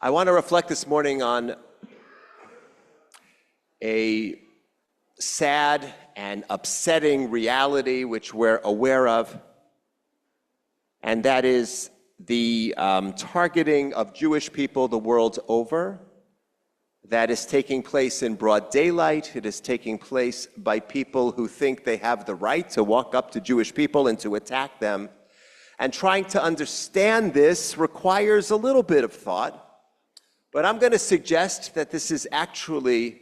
I want to reflect this morning on a sad and upsetting reality which we're aware of, and that is the targeting of Jewish people the world over. That is taking place in broad daylight. It is taking place by people who think they have the right to walk up to Jewish people and to attack them. And trying to understand this requires a little bit of thought. But I'm going to suggest that this is actually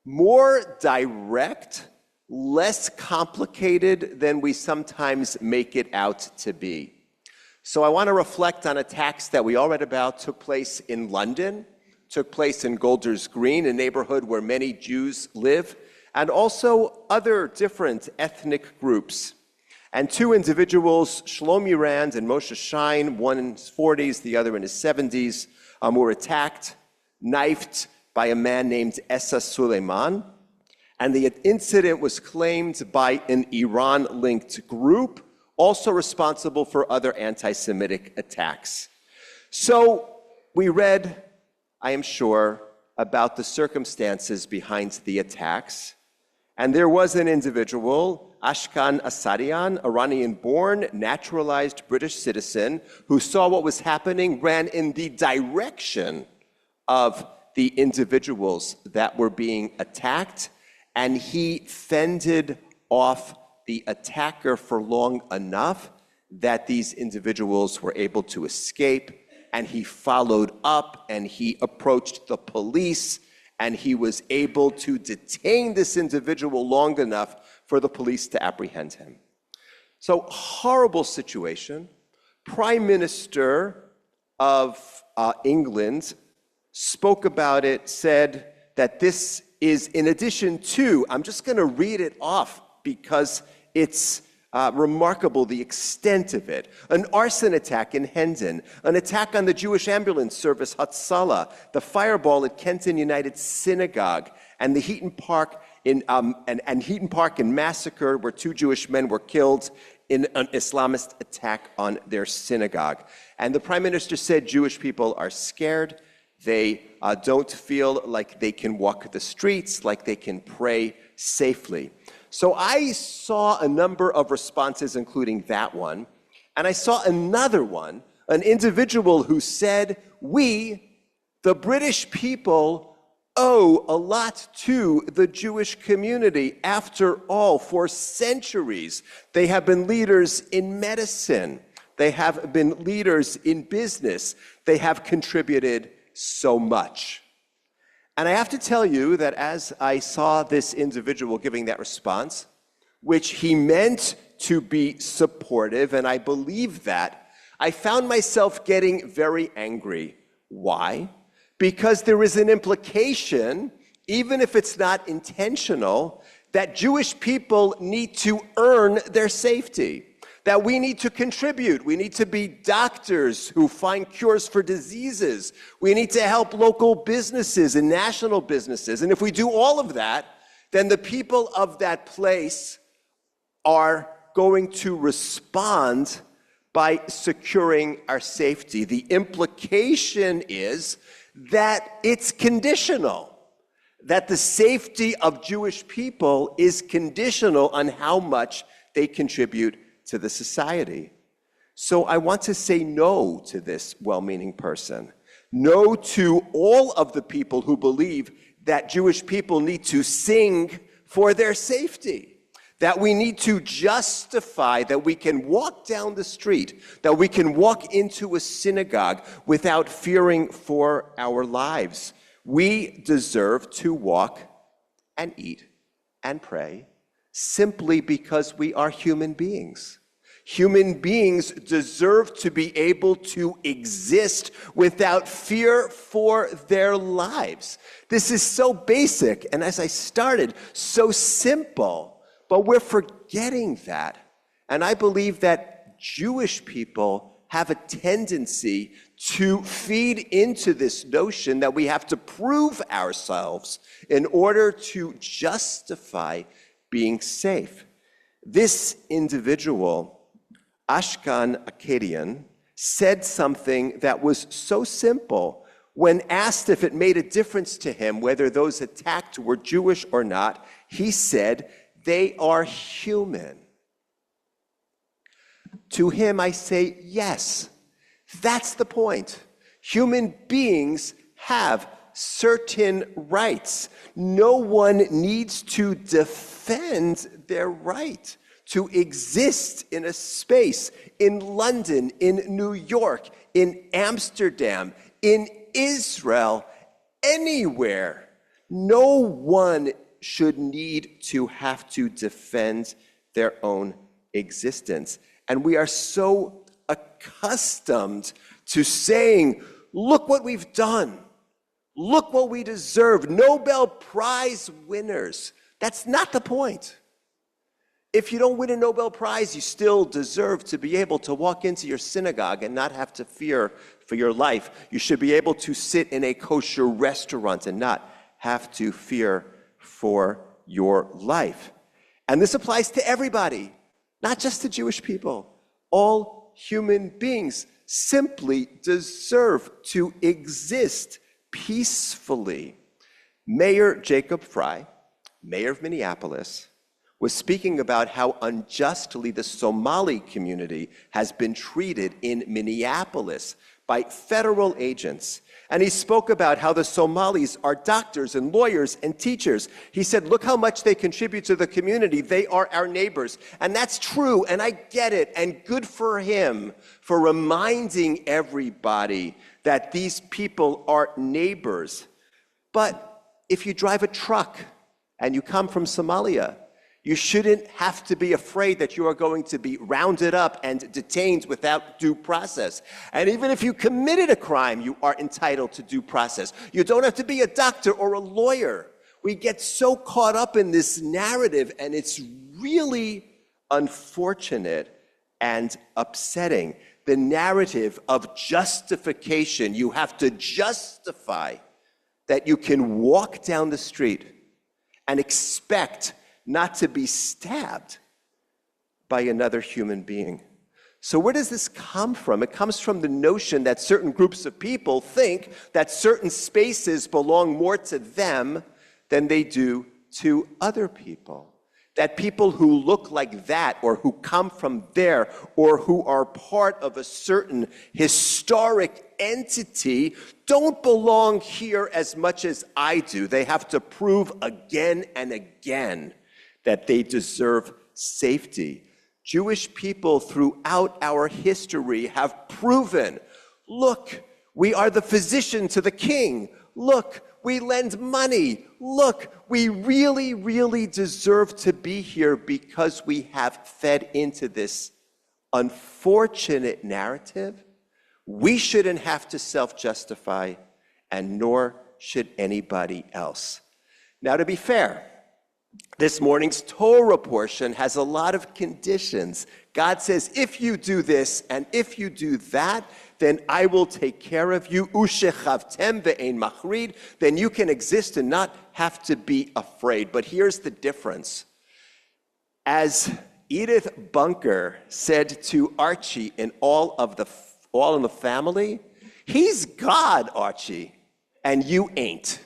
more direct, less complicated than we sometimes make it out to be. So I want to reflect on attacks that we all read about took place in London, took place in Golders Green, a neighborhood where many Jews live, and also other different ethnic groups. And two individuals, Shlomi Rand and Moshe Shine, one in his 40s, the other in his 70s, were attacked, knifed by a man named Essa Suleiman. And the incident was claimed by an Iran-linked group, also responsible for other anti-Semitic attacks. So we read, I am sure, about the circumstances behind the attacks. And there was an individual, Ashkan Asadian, Iranian-born, naturalized British citizen, who saw what was happening, ran in the direction of the individuals that were being attacked, and he fended off the attacker for long enough that these individuals were able to escape, and he followed up and he approached the police, and he was able to detain this individual long enough for the police to apprehend him. So, horrible situation. Prime Minister of England spoke about it, said that this is in addition to, I'm just going to read it off because it's remarkable, the extent of it. An arson attack in Hendon, an attack on the Jewish ambulance service Hatzalah, the fireball at Kenton United Synagogue, and the Heaton Park in massacre where two Jewish men were killed in an Islamist attack on their synagogue. And the Prime Minister said Jewish people are scared. They don't feel like they can walk the streets, like they can pray safely. So I saw a number of responses, including that one, and I saw another one, an individual who said, we, the British people, owe a lot to the Jewish community. After all, for centuries, they have been leaders in medicine. They have been leaders in business. They have contributed so much. And I have to tell you that as I saw this individual giving that response, which he meant to be supportive, and I believe that, I found myself getting very angry. Why? Because there is an implication, even if it's not intentional, that Jewish people need to earn their safety, that we need to contribute. We need to be doctors who find cures for diseases. We need to help local businesses and national businesses. And if we do all of that, then the people of that place are going to respond by securing our safety. The implication is that it's conditional, that the safety of Jewish people is conditional on how much they contribute to the society. So I want to say no to this well-meaning person. No to all of the people who believe that Jewish people need to sing for their safety, that we need to justify that we can walk down the street, that we can walk into a synagogue without fearing for our lives. We deserve to walk and eat and pray simply because we are human beings. Human beings deserve to be able to exist without fear for their lives. This is so basic, and as I started, so simple, but we're forgetting that. And I believe that Jewish people have a tendency to feed into this notion that we have to prove ourselves in order to justify being safe. This individual, Ashkan Akadian, said something that was so simple. When asked if it made a difference to him whether those attacked were Jewish or not, he said, "They are human." To him I say, yes. That's the point. Human beings have certain rights. No one needs to defend their right to exist in a space in London, in New York, in Amsterdam, in Israel, anywhere. No one should need to have to defend their own existence. And we are so accustomed to saying, look what we've done. Look what we deserve. Nobel Prize winners. That's not the point. If you don't win a Nobel Prize, you still deserve to be able to walk into your synagogue and not have to fear for your life. You should be able to sit in a kosher restaurant and not have to fear for your life. And this applies to everybody, not just to Jewish people. All human beings simply deserve to exist peacefully. Mayor Jacob Frey, mayor of Minneapolis, was speaking about how unjustly the Somali community has been treated in Minneapolis by federal agents. And he spoke about how the Somalis are doctors and lawyers and teachers. He said, look how much they contribute to the community. They are our neighbors. And that's true, and I get it, and good for him for reminding everybody that these people are neighbors. But if you drive a truck and you come from Somalia, you shouldn't have to be afraid that you are going to be rounded up and detained without due process. And even if you committed a crime, you are entitled to due process. You don't have to be a doctor or a lawyer. We get so caught up in this narrative, and it's really unfortunate and upsetting. The narrative of justification. You have to justify that you can walk down the street and expect not to be stabbed by another human being. So where does this come from? It comes from the notion that certain groups of people think that certain spaces belong more to them than they do to other people. That people who look like that, or who come from there, or who are part of a certain historic entity don't belong here as much as I do. They have to prove again and again that they deserve safety. Jewish people throughout our history have proven, look, we are the physician to the king. Look, we lend money. Look, we really, really deserve to be here because we have fed into this unfortunate narrative. We shouldn't have to self-justify, and nor should anybody else. Now, to be fair, this morning's Torah portion has a lot of conditions. God says, if you do this and if you do that, then I will take care of you. Ushechavtem ve'ein machrid. Then you can exist and not have to be afraid. But here's the difference. As Edith Bunker said to Archie in All in the Family, he's God, Archie, and you ain't.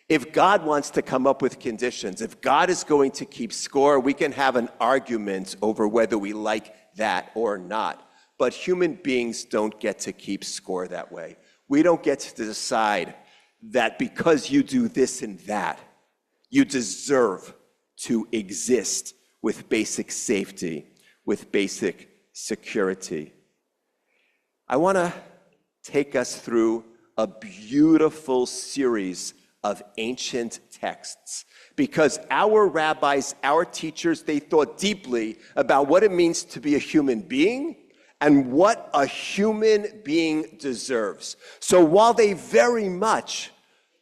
If God wants to come up with conditions, if God is going to keep score, we can have an argument over whether we like that or not. But human beings don't get to keep score that way. We don't get to decide that because you do this and that, you deserve to exist with basic safety, with basic security. I want to take us through a beautiful series of ancient texts, because our rabbis, our teachers, they thought deeply about what it means to be a human being and what a human being deserves. So while they very much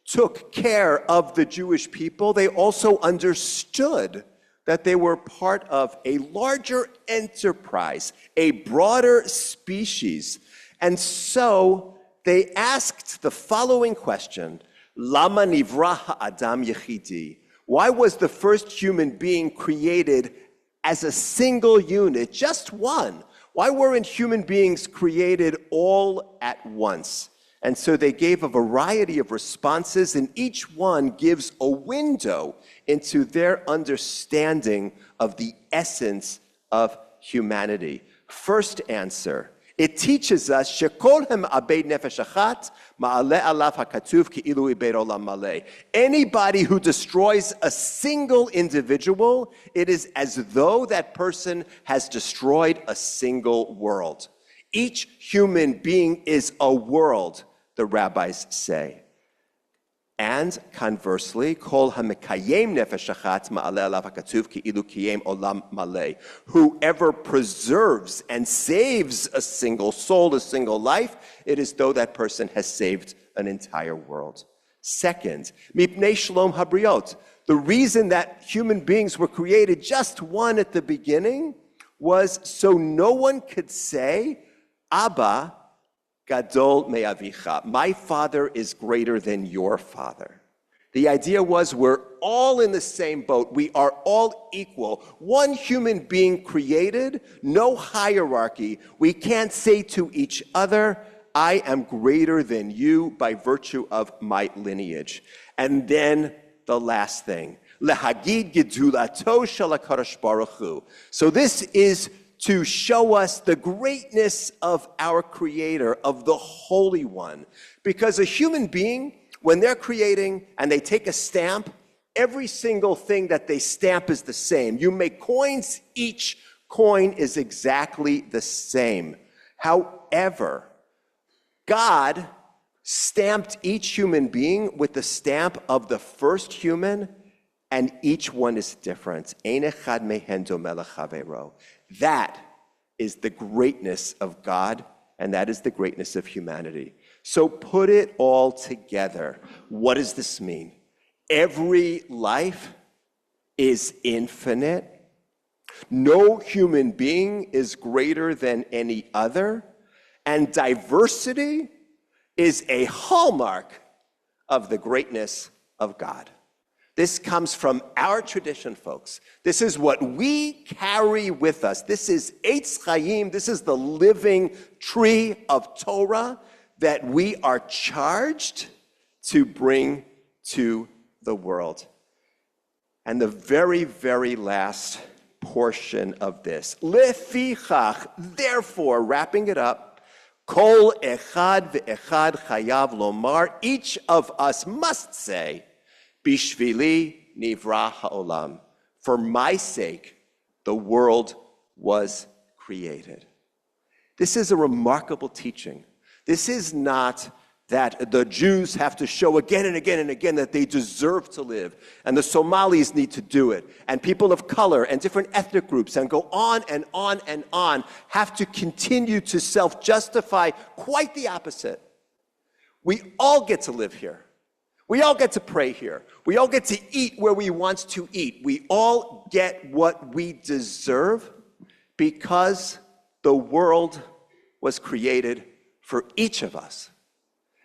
took care of the Jewish people, they also understood that they were part of a larger enterprise, a broader species. And so they asked the following question: Lama nivra ha'adam yechidi? Why was the first human being created as a single unit, just one? Why weren't human beings created all at once? And so they gave a variety of responses, and each one gives a window into their understanding of the essence of humanity. First answer, it teaches us, Shekol hem abed nefesh achat, ma'aleh alav hakatuv ki'ilu ibed olam maleh. Anybody who destroys a single individual, it is as though that person has destroyed a single world. Each human being is a world, the rabbis say. And conversely, kol hamekayem nefesh achat ma'aleh alav hakatuv ki'ilu kiyem olam maleh. Whoever preserves and saves a single soul, a single life, it is though that person has saved an entire world. Second, mipnei shalom habriot. The reason that human beings were created, just one at the beginning, was so no one could say, Abba gadol me'avicha. My father is greater than your father. The idea was we're all in the same boat. We are all equal. One human being created, no hierarchy. We can't say to each other, I am greater than you by virtue of my lineage. And then the last thing, lehagid gedulato shel HaKadosh Baruch Hu. So this is to show us the greatness of our Creator, of the Holy One. Because a human being, when they're creating and they take a stamp, every single thing that they stamp is the same. You make coins, each coin is exactly the same. However, God stamped each human being with the stamp of the first human, and each one is different. Ein echad mehen domeh lechavero. That is the greatness of God, and that is the greatness of humanity. So put it all together. What does this mean? Every life is infinite. No human being is greater than any other. And diversity is a hallmark of the greatness of God. This comes from our tradition, folks. This is what we carry with us. This is Eitz Chaim. This is the living tree of Torah that we are charged to bring to the world. And the very, very last portion of this. Lefichach, therefore, wrapping it up, kol echad ve'echad chayav lomar, each of us must say, Bishvili nivra ha'olam. For my sake, the world was created. This is a remarkable teaching. This is not that the Jews have to show again and again and again that they deserve to live, and the Somalis need to do it, and people of color and different ethnic groups, and go on and on and on, have to continue to self-justify. Quite the opposite. We all get to live here. We all get to pray here. We all get to eat where we want to eat. We all get what we deserve because the world was created for each of us.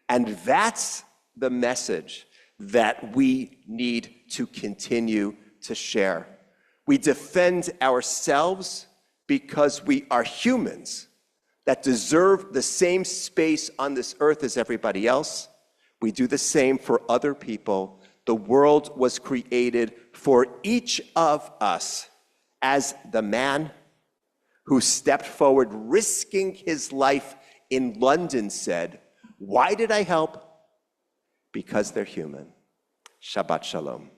And that's the message that we need to continue to share. We defend ourselves because we are humans that deserve the same space on this earth as everybody else. We do the same for other people. The world was created for each of us, as the man who stepped forward risking his life in London said, why did I help? Because they're human. Shabbat Shalom.